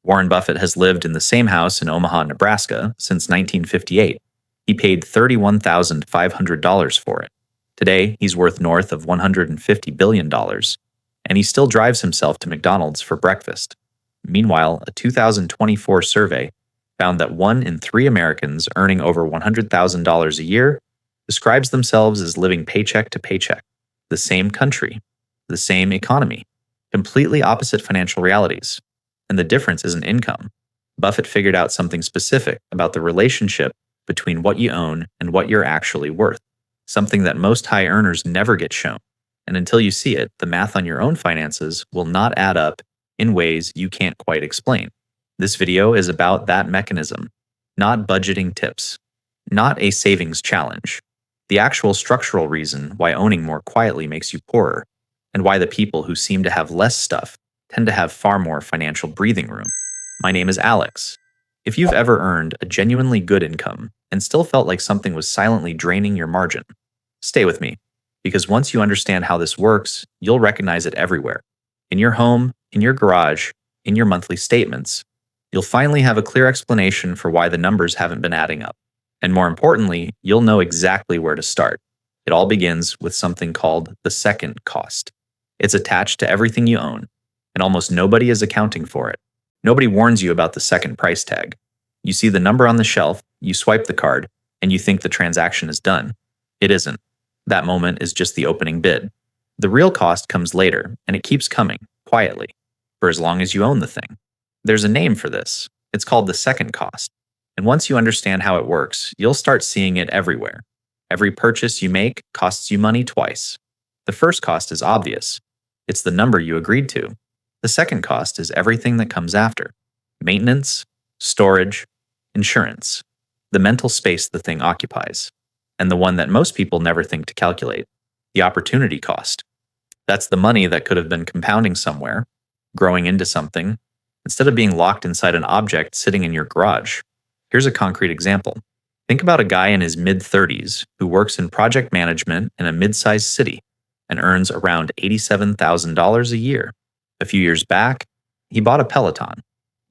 Warren Buffett has lived in the same house in Omaha, Nebraska since 1958. He paid $31,500 for it. Today, he's worth north of $150 billion, and he still drives himself to McDonald's for breakfast. Meanwhile, a 2024 survey found that 1 in 3 Americans earning over $100,000 a year describes themselves as living paycheck to paycheck. The same country, the same economy, completely opposite financial realities. And the difference isn't income. Buffett figured out something specific about the relationship between what you own and what you're actually worth, something that most high earners never get shown. And until you see it, the math on your own finances will not add up in ways you can't quite explain. This video is about that mechanism, not budgeting tips, not a savings challenge. The actual structural reason why owning more quietly makes you poorer, and why the people who seem to have less stuff tend to have far more financial breathing room. My name is Alex. If you've ever earned a genuinely good income and still felt like something was silently draining your margin, stay with me, because once you understand how this works, you'll recognize it everywhere. In your home, in your garage, in your monthly statements. You'll finally have a clear explanation for why the numbers haven't been adding up. And more importantly, you'll know exactly where to start. It all begins with something called the second cost. It's attached to everything you own, and almost nobody is accounting for it. Nobody warns you about the second price tag. You see the number on the shelf, you swipe the card, and you think the transaction is done. It isn't. That moment is just the opening bid. The real cost comes later, and it keeps coming, quietly, for as long as you own the thing. There's a name for this. It's called the second cost. And once you understand how it works, you'll start seeing it everywhere. Every purchase you make costs you money twice. The first cost is obvious. It's the number you agreed to. The second cost is everything that comes after. Maintenance, storage, insurance, the mental space the thing occupies, and the one that most people never think to calculate, the opportunity cost. That's the money that could have been compounding somewhere, growing into something, instead of being locked inside an object sitting in your garage. Here's a concrete example. Think about a guy in his mid-30s who works in project management in a mid-sized city and earns around $87,000 a year. A few years back, he bought a Peloton,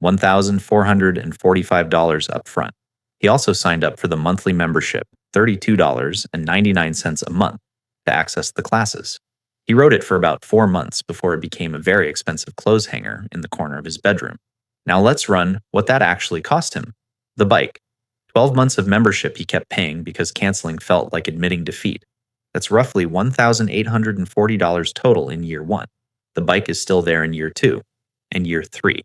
$1,445 up front. He also signed up for the monthly membership, $32.99 a month, to access the classes. He rode it for about 4 months before it became a very expensive clothes hanger in the corner of his bedroom. Now let's run what that actually cost him. The bike. 12 months of membership he kept paying because canceling felt like admitting defeat. That's roughly $1,840 total in year 1. The bike is still there in year 2 and year 3.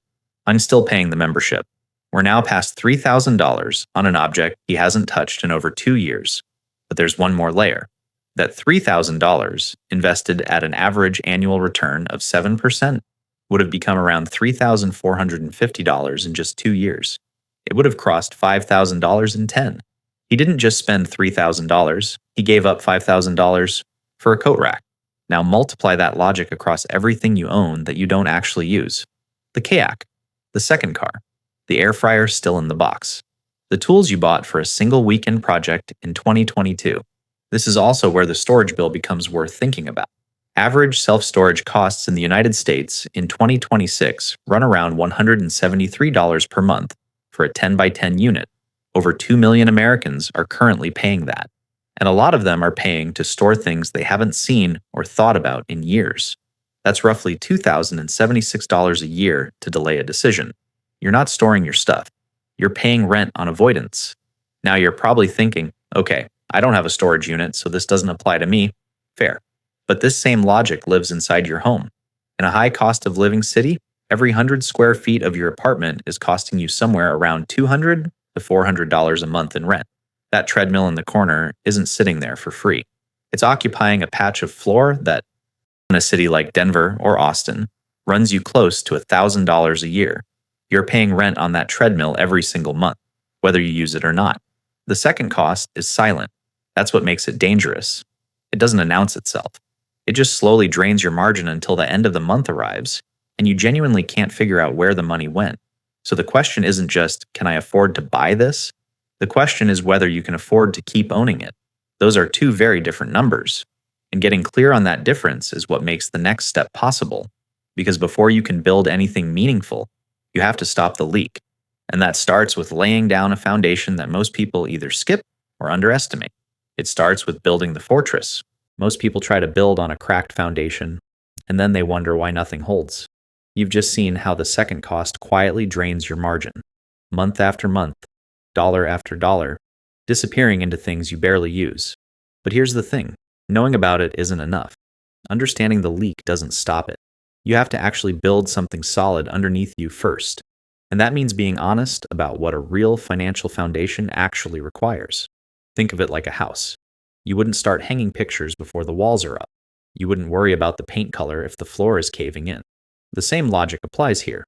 I'm still paying the membership. We're now past $3,000 on an object he hasn't touched in over 2 years. But there's one more layer. That $3,000 invested at an average annual return of 7% would have become around $3,450 in just 2 years. It would have crossed $5,000 in 10. He didn't just spend $3,000, he gave up $5,000 for a coat rack. Now multiply that logic across everything you own that you don't actually use. The kayak, the second car, the air fryer still in the box, the tools you bought for a single weekend project in 2022. This is also where the storage bill becomes worth thinking about. Average self-storage costs in the United States in 2026 run around $173 per month for a 10 by 10 unit. Over 2 million Americans are currently paying that. And a lot of them are paying to store things they haven't seen or thought about in years. That's roughly $2,076 a year to delay a decision. You're not storing your stuff. You're paying rent on avoidance. Now you're probably thinking, okay, I don't have a storage unit, so this doesn't apply to me. Fair. But this same logic lives inside your home. In a high cost of living city, every 100 square feet of your apartment is costing you somewhere around $200 to $400 a month in rent. That treadmill in the corner isn't sitting there for free. It's occupying a patch of floor that, in a city like Denver or Austin, runs you close to $1,000 a year. You're paying rent on that treadmill every single month, whether you use it or not. The second cost is silent. That's what makes it dangerous. It doesn't announce itself. It just slowly drains your margin until the end of the month arrives, and you genuinely can't figure out where the money went. So the question isn't just, can I afford to buy this? The question is whether you can afford to keep owning it. Those are two very different numbers. And getting clear on that difference is what makes the next step possible. Because before you can build anything meaningful, You have to stop the leak. And that starts with laying down a foundation that most people either skip or underestimate. It starts with building the fortress. Most people try to build on a cracked foundation, and then they wonder why nothing holds. You've just seen how the second cost quietly drains your margin, month after month, dollar after dollar, disappearing into things you barely use. But here's the thing, knowing about it isn't enough. Understanding the leak doesn't stop it. You have to actually build something solid underneath you first. And that means being honest about what a real financial foundation actually requires. Think of it like a house. You wouldn't start hanging pictures before the walls are up. You wouldn't worry about the paint color if the floor is caving in. The same logic applies here.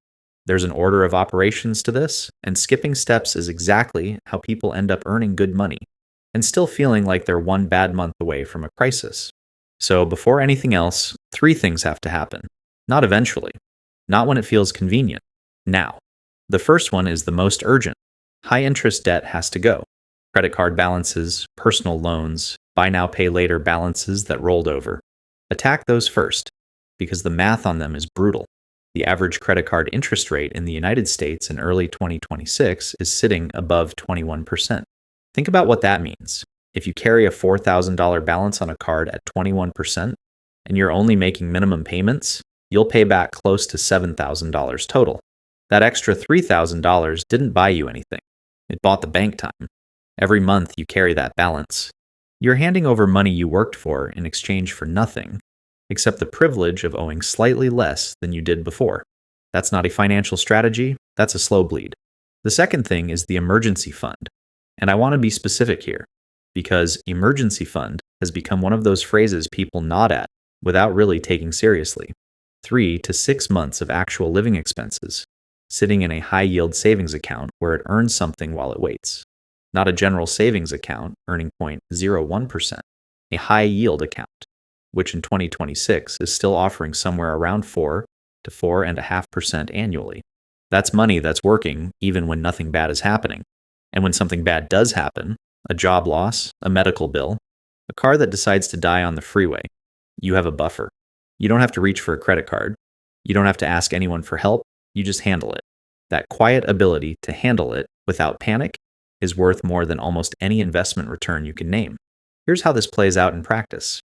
There's an order of operations to this, and skipping steps is exactly how people end up earning good money and still feeling like they're one bad month away from a crisis. So before anything else, 3 things have to happen. Not eventually. Not when it feels convenient. Now. The first one is the most urgent. High-interest debt has to go. Credit card balances, personal loans, buy now, pay later balances that rolled over. Attack those first, because the math on them is brutal. The average credit card interest rate in the United States in early 2026 is sitting above 21%. Think about what that means. If you carry a $4,000 balance on a card at 21% and you're only making minimum payments, you'll pay back close to $7,000 total. That extra $3,000 didn't buy you anything. It bought the bank time. Every month you carry that balance. You're handing over money you worked for in exchange for nothing, except the privilege of owing slightly less than you did before. That's not a financial strategy, that's a slow bleed. The second thing is the emergency fund. And I want to be specific here, because emergency fund has become one of those phrases people nod at without really taking seriously. 3 to 6 months of actual living expenses, sitting in a high-yield savings account where it earns something while it waits. Not a general savings account earning 0.01%, a high-yield account, which in 2026 is still offering somewhere around 4 to 4.5% annually. That's money that's working even when nothing bad is happening. And when something bad does happen, a job loss, a medical bill, a car that decides to die on the freeway, you have a buffer. You don't have to reach for a credit card. You don't have to ask anyone for help. You just handle it. That quiet ability to handle it without panic is worth more than almost any investment return you can name. Here's how this plays out in practice.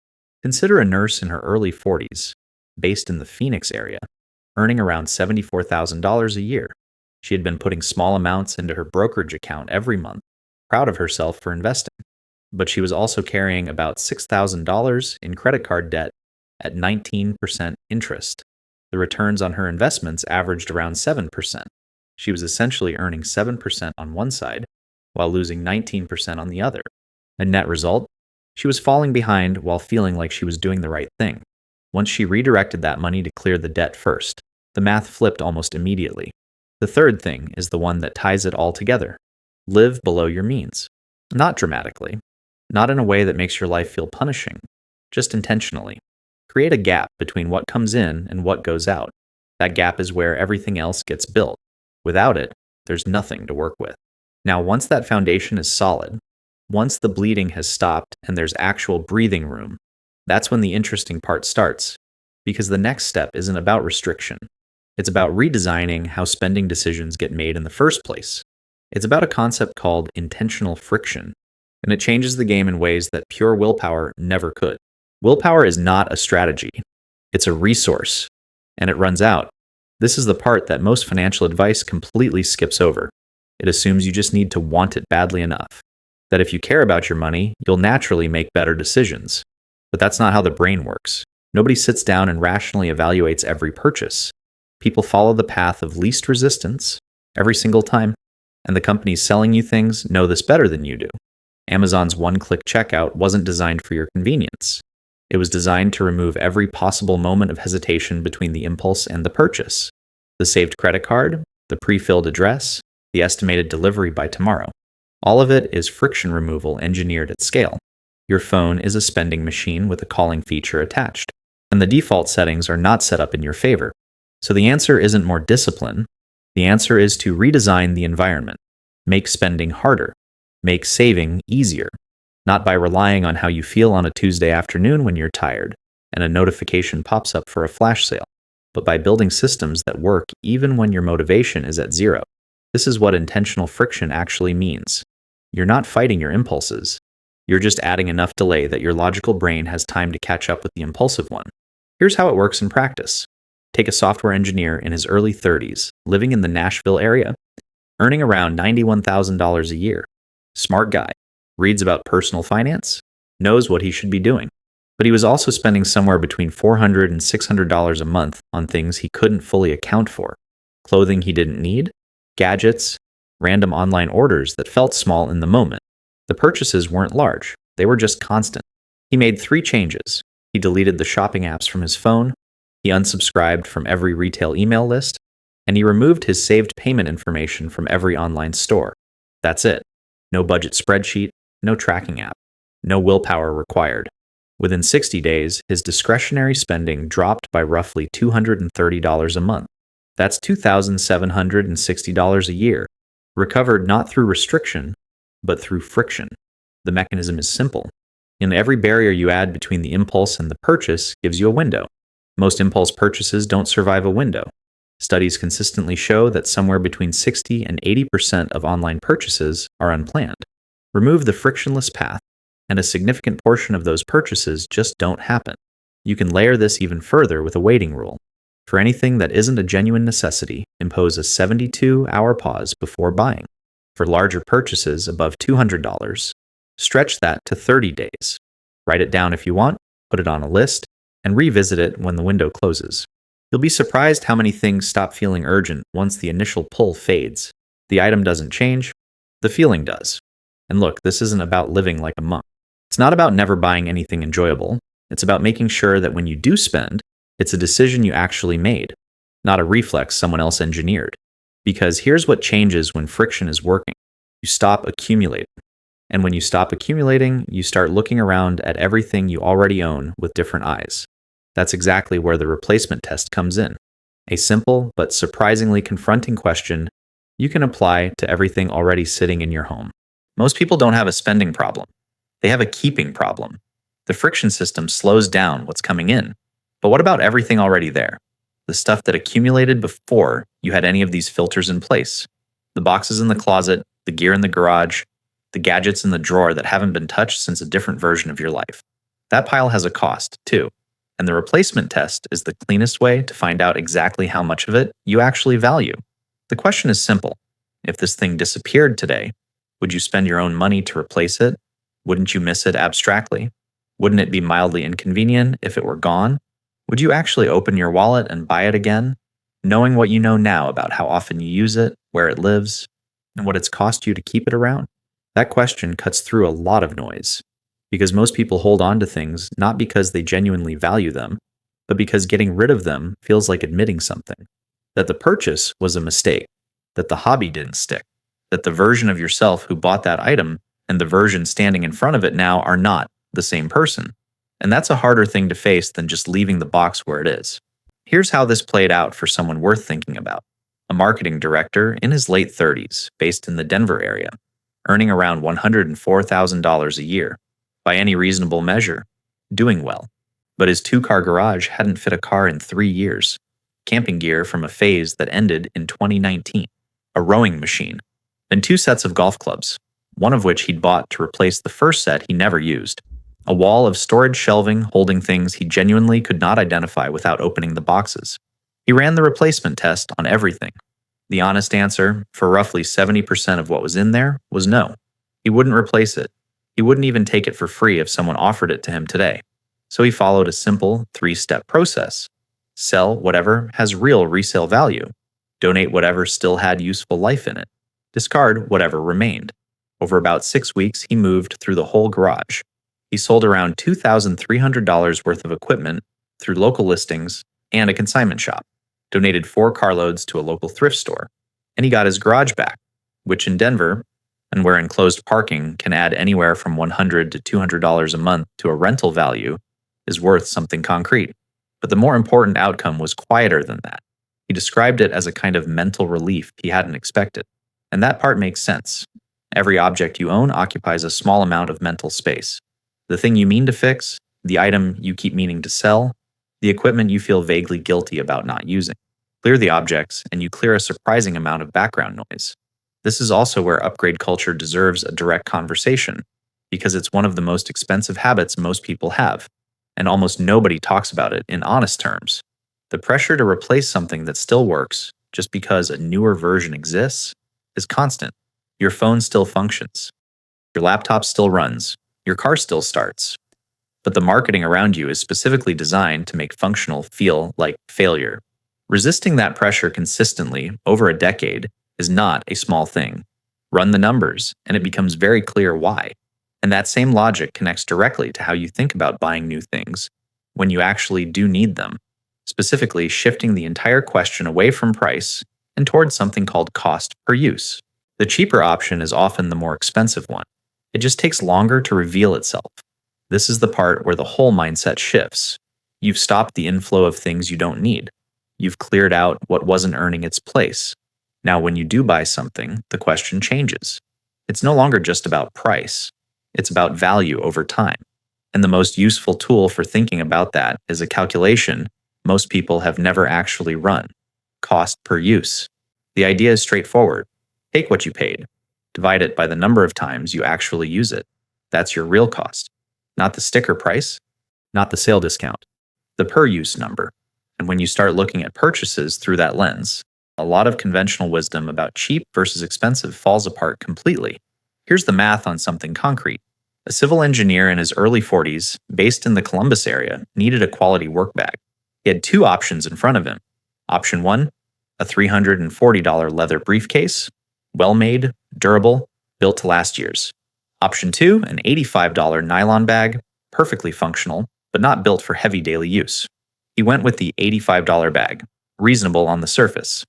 Consider a nurse in her early 40s, based in the Phoenix area, earning around $74,000 a year. She had been putting small amounts into her brokerage account every month, proud of herself for investing. But she was also carrying about $6,000 in credit card debt at 19% interest. The returns on her investments averaged around 7%. She was essentially earning 7% on one side, while losing 19% on the other. A net result? She was falling behind while feeling like she was doing the right thing. Once she redirected that money to clear the debt first, the math flipped almost immediately. The third thing is the one that ties it all together. Live below your means. Not dramatically. Not in a way that makes your life feel punishing. Just intentionally. Create a gap between what comes in and what goes out. That gap is where everything else gets built. Without it, there's nothing to work with. Now, once that foundation is solid, once the bleeding has stopped and there's actual breathing room, that's when the interesting part starts. Because the next step isn't about restriction. It's about redesigning how spending decisions get made in the first place. It's about a concept called intentional friction, and it changes the game in ways that pure willpower never could. Willpower is not a strategy. It's a resource, and it runs out. This is the part that most financial advice completely skips over. It assumes you just need to want it badly enough. That if you care about your money, you'll naturally make better decisions. But that's not how the brain works. Nobody sits down and rationally evaluates every purchase. People follow the path of least resistance every single time, and the companies selling you things know this better than you do. Amazon's one-click checkout wasn't designed for your convenience. It was designed to remove every possible moment of hesitation between the impulse and the purchase. The saved credit card, the pre-filled address, the estimated delivery by tomorrow. All of it is friction removal engineered at scale. Your phone is a spending machine with a calling feature attached, and the default settings are not set up in your favor. So the answer isn't more discipline. The answer is to redesign the environment. Make spending harder. Make saving easier. Not by relying on how you feel on a Tuesday afternoon when you're tired and a notification pops up for a flash sale. but by building systems that work even when your motivation is at zero. This is what intentional friction actually means. You're not fighting your impulses. You're just adding enough delay that your logical brain has time to catch up with the impulsive one. Here's how it works in practice. Take a software engineer in his early 30s, living in the Nashville area, earning around $91,000 a year. Smart guy, reads about personal finance, knows what he should be doing. But he was also spending somewhere between $400 and $600 a month on things he couldn't fully account for. Clothing he didn't need, gadgets, random online orders that felt small in the moment. The purchases weren't large, they were just constant. He made 3 changes. He deleted the shopping apps from his phone, he unsubscribed from every retail email list, and he removed his saved payment information from every online store. That's it. No budget spreadsheet, no tracking app, no willpower required. Within 60 days, his discretionary spending dropped by roughly $230 a month. That's $2,760 a year, recovered not through restriction, but through friction. The mechanism is simple. And every barrier you add between the impulse and the purchase gives you a window. Most impulse purchases don't survive a window. Studies consistently show that somewhere between 60 and 80% of online purchases are unplanned. Remove the frictionless path, and a significant portion of those purchases just don't happen. You can layer this even further with a waiting rule. For anything that isn't a genuine necessity, impose a 72-hour pause before buying. For larger purchases above $200, stretch that to 30 days. Write it down if you want, put it on a list, and revisit it when the window closes. You'll be surprised how many things stop feeling urgent once the initial pull fades. The item doesn't change, the feeling does. And look, this isn't about living like a monk. It's not about never buying anything enjoyable. It's about making sure that when you do spend, it's a decision you actually made, not a reflex someone else engineered. Because here's what changes when friction is working. You stop accumulating. And when you stop accumulating, you start looking around at everything you already own with different eyes. That's exactly where the replacement test comes in. A simple but surprisingly confronting question you can apply to everything already sitting in your home. Most people don't have a spending problem. They have a keeping problem. The friction system slows down what's coming in. But what about everything already there? The stuff that accumulated before you had any of these filters in place. The boxes in the closet, the gear in the garage, the gadgets in the drawer that haven't been touched since a different version of your life. That pile has a cost, too. And the replacement test is the cleanest way to find out exactly how much of it you actually value. The question is simple. If this thing disappeared today, would you spend your own money to replace it? Wouldn't you miss it abstractly? Wouldn't it be mildly inconvenient if it were gone? Would you actually open your wallet and buy it again, knowing what you know now about how often you use it, where it lives, and what it's cost you to keep it around? That question cuts through a lot of noise, because most people hold on to things not because they genuinely value them, but because getting rid of them feels like admitting something. That the purchase was a mistake, that the hobby didn't stick, that the version of yourself who bought that item and the version standing in front of it now are not the same person. And that's a harder thing to face than just leaving the box where it is. Here's how this played out for someone worth thinking about. A marketing director in his late 30s, based in the Denver area, earning around $104,000 a year. By any reasonable measure, doing well. But his 2-car garage hadn't fit a car in 3 years. Camping gear from a phase that ended in 2019. A rowing machine. And 2 sets of golf clubs, one of which he'd bought to replace the first set he never used. A wall of storage shelving holding things he genuinely could not identify without opening the boxes. He ran the replacement test on everything. The honest answer, for roughly 70% of what was in there, was no. He wouldn't replace it. He wouldn't even take it for free if someone offered it to him today. So he followed a simple 3-step process. Sell whatever has real resale value. Donate whatever still had useful life in it. Discard whatever remained. Over about 6 weeks, he moved through the whole garage. He sold around $2,300 worth of equipment through local listings and a consignment shop, donated 4 carloads to a local thrift store, and he got his garage back, which in Denver, and where enclosed parking can add anywhere from $100 to $200 a month to a rental value, is worth something concrete. But the more important outcome was quieter than that. He described it as a kind of mental relief he hadn't expected. And that part makes sense. Every object you own occupies a small amount of mental space. The thing you mean to fix, the item you keep meaning to sell, the equipment you feel vaguely guilty about not using. Clear the objects, and you clear a surprising amount of background noise. This is also where upgrade culture deserves a direct conversation, because it's one of the most expensive habits most people have, and almost nobody talks about it in honest terms. The pressure to replace something that still works just because a newer version exists is constant. Your phone still functions. Your laptop still runs. Your car still starts. But the marketing around you is specifically designed to make functional feel like failure. Resisting that pressure consistently over a decade is not a small thing. Run the numbers, and it becomes very clear why. And that same logic connects directly to how you think about buying new things when you actually do need them, specifically shifting the entire question away from price and towards something called cost per use. The cheaper option is often the more expensive one. It just takes longer to reveal itself. This is the part where the whole mindset shifts. You've stopped the inflow of things you don't need. You've cleared out what wasn't earning its place. Now, when you do buy something, the question changes. It's no longer just about price. It's about value over time. And the most useful tool for thinking about that is a calculation most people have never actually run: cost per use. The idea is straightforward. Take what you paid, divide it by the number of times you actually use it. That's your real cost. Not the sticker price, not the sale discount, the per use number. And when you start looking at purchases through that lens, a lot of conventional wisdom about cheap versus expensive falls apart completely. Here's the math on something concrete. A civil engineer in his early 40s, based in the Columbus area, needed a quality work bag. He had two options in front of him. Option 1, a $340 leather briefcase, well-made, durable, built to last years. Option 2, an $85 nylon bag, perfectly functional, but not built for heavy daily use. He went with the $85 bag, reasonable on the surface.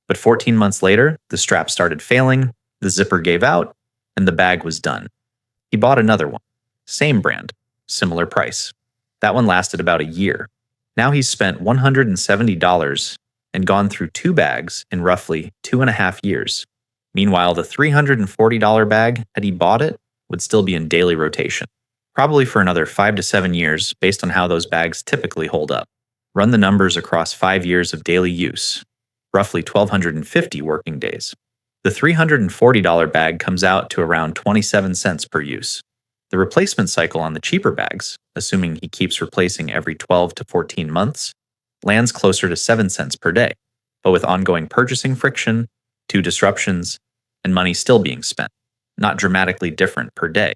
But 14 months later, the strap started failing, the zipper gave out, and the bag was done. He bought another one. Same brand, similar price. That one lasted about a year. Now he's spent $170 and gone through two bags in roughly 2.5 years. Meanwhile, the $340 bag, had he bought it, would still be in daily rotation, probably for another 5 to 7 years based on how those bags typically hold up. Run the numbers across 5 years of daily use, roughly 1,250 working days. The $340 bag comes out to around 27 cents per use. The replacement cycle on the cheaper bags, assuming he keeps replacing every 12 to 14 months, lands closer to 7 cents per day, but with ongoing purchasing friction, 2 disruptions, and money still being spent. Not dramatically different per day,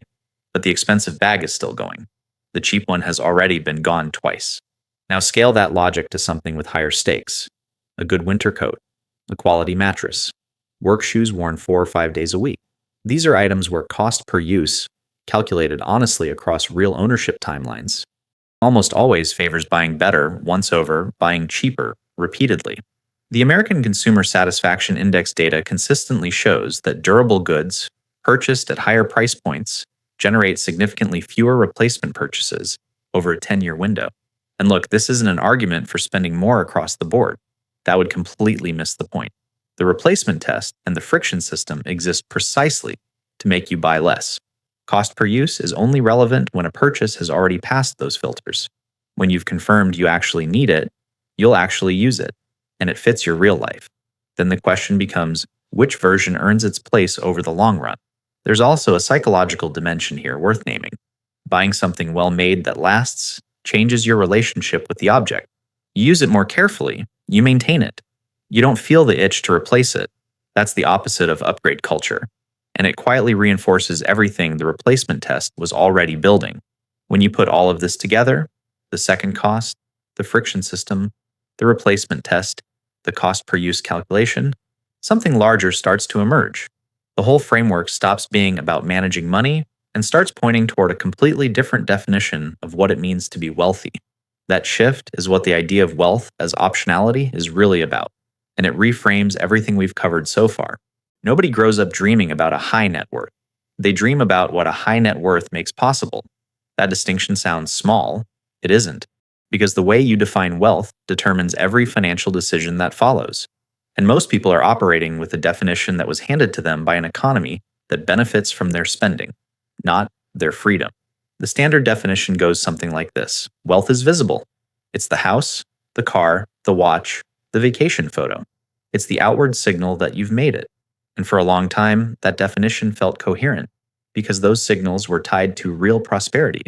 but the expensive bag is still going. The cheap one has already been gone twice. Now scale that logic to something with higher stakes. A good winter coat, a quality mattress, work shoes worn 4 or 5 days a week. These are items where cost per use, calculated honestly across real ownership timelines, almost always favors buying better once over buying cheaper repeatedly. The American Consumer Satisfaction Index data consistently shows that durable goods, purchased at higher price points, generate significantly fewer replacement purchases over a 10-year window. And look, this isn't an argument for spending more across the board. That would completely miss the point. The replacement test and the friction system exist precisely to make you buy less. Cost per use is only relevant when a purchase has already passed those filters. When you've confirmed you actually need it, you'll actually use it, and it fits your real life. Then the question becomes, which version earns its place over the long run? There's also a psychological dimension here worth naming. Buying something well-made that lasts changes your relationship with the object. You use it more carefully, you maintain it. You don't feel the itch to replace it. That's the opposite of upgrade culture, and it quietly reinforces everything the replacement test was already building. When you put all of this together, the second cost, the friction system, the replacement test, the cost per use calculation, something larger starts to emerge. The whole framework stops being about managing money and starts pointing toward a completely different definition of what it means to be wealthy. That shift is what the idea of wealth as optionality is really about, and it reframes everything we've covered so far. Nobody grows up dreaming about a high net worth. They dream about what a high net worth makes possible. That distinction sounds small. It isn't, because the way you define wealth determines every financial decision that follows. And most people are operating with a definition that was handed to them by an economy that benefits from their spending, not their freedom. The standard definition goes something like this: wealth is visible. It's the house, the car, the watch, the vacation photo. It's the outward signal that you've made it. And for a long time, that definition felt coherent because those signals were tied to real prosperity.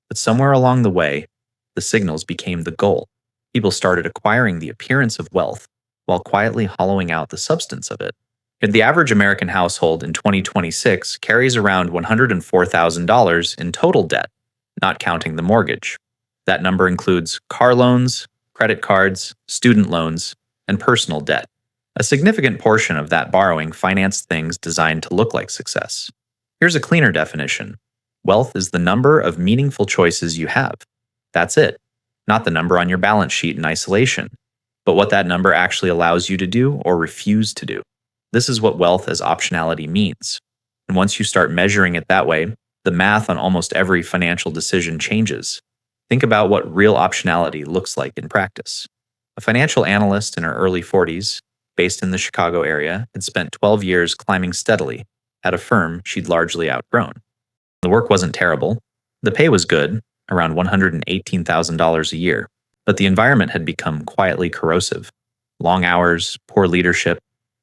But somewhere along the way, the signals became the goal. People started acquiring the appearance of wealth while quietly hollowing out the substance of it. And the average American household in 2026 carries around $104,000 in total debt, not counting the mortgage. That number includes car loans, credit cards, student loans, and personal debt. A significant portion of that borrowing financed things designed to look like success. Here's a cleaner definition. Wealth is the number of meaningful choices you have. That's it, not the number on your balance sheet in isolation, but what that number actually allows you to do or refuse to do. This is what wealth as optionality means. And once you start measuring it that way, the math on almost every financial decision changes. Think about what real optionality looks like in practice. A financial analyst in her early 40s, based in the Chicago area, had spent 12 years climbing steadily at a firm she'd largely outgrown. The work wasn't terrible. The pay was good, around $118,000 a year, but the environment had become quietly corrosive. Long hours, poor leadership,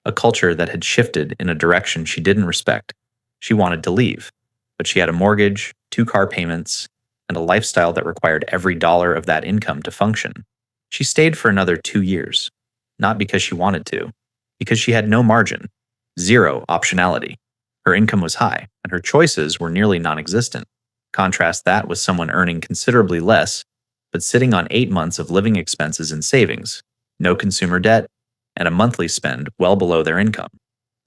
a culture that had shifted in a direction she didn't respect. She wanted to leave, but she had a mortgage, 2 car payments, and a lifestyle that required every dollar of that income to function. She stayed for another 2 years, not because she wanted to, because she had no margin, zero optionality. Her income was high, and her choices were nearly non-existent. Contrast that with someone earning considerably less, but sitting on 8 months of living expenses and savings, no consumer debt, and a monthly spend well below their income.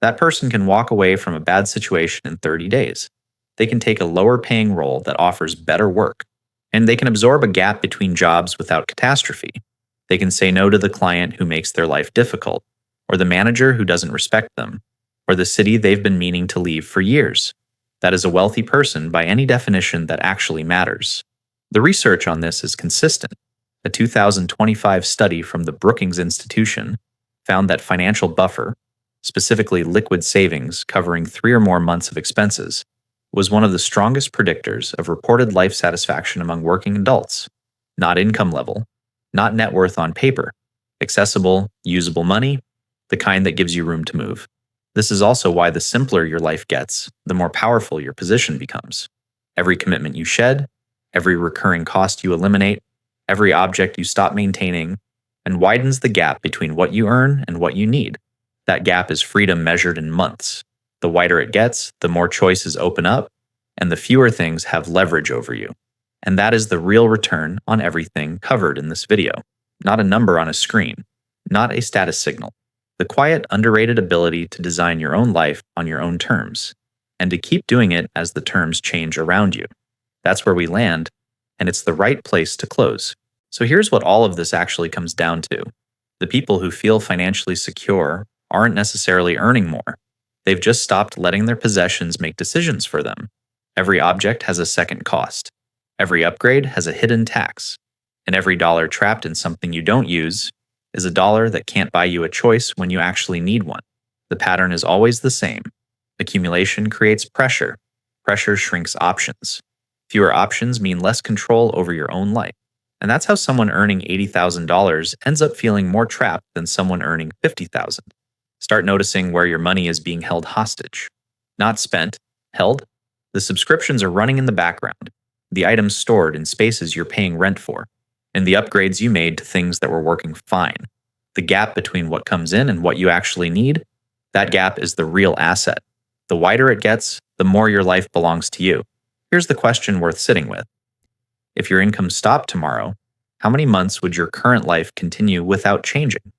That person can walk away from a bad situation in 30 days. They can take a lower paying role that offers better work, and they can absorb a gap between jobs without catastrophe. They can say no to the client who makes their life difficult, or the manager who doesn't respect them, or the city they've been meaning to leave for years. That is a wealthy person by any definition that actually matters. The research on this is consistent. A 2025 study from the Brookings Institution found that financial buffer, specifically liquid savings covering 3 or more months of expenses, was one of the strongest predictors of reported life satisfaction among working adults. Not income level, not net worth on paper, accessible, usable money, the kind that gives you room to move. This is also why the simpler your life gets, the more powerful your position becomes. Every commitment you shed, every recurring cost you eliminate, every object you stop maintaining, and widens the gap between what you earn and what you need. That gap is freedom measured in months. The wider it gets, the more choices open up, and the fewer things have leverage over you. And that is the real return on everything covered in this video. Not a number on a screen, not a status signal. The quiet, underrated ability to design your own life on your own terms, and to keep doing it as the terms change around you. That's where we land, and it's the right place to close. So here's what all of this actually comes down to. The people who feel financially secure aren't necessarily earning more. They've just stopped letting their possessions make decisions for them. Every object has a second cost. Every upgrade has a hidden tax. And every dollar trapped in something you don't use is a dollar that can't buy you a choice when you actually need one. The pattern is always the same. Accumulation creates pressure. Pressure shrinks options. Fewer options mean less control over your own life. And that's how someone earning $80,000 ends up feeling more trapped than someone earning $50,000. Start noticing where your money is being held hostage. Not spent, held. The subscriptions are running in the background. The items stored in spaces you're paying rent for. And the upgrades you made to things that were working fine. The gap between what comes in and what you actually need, that gap is the real asset. The wider it gets, the more your life belongs to you. Here's the question worth sitting with. If your income stopped tomorrow, how many months would your current life continue without changing?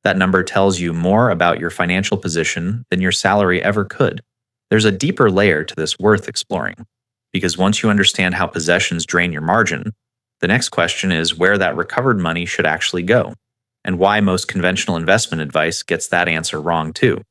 That number tells you more about your financial position than your salary ever could. There's a deeper layer to this worth exploring, because once you understand how possessions drain your margin, the next question is where that recovered money should actually go, and why most conventional investment advice gets that answer wrong too.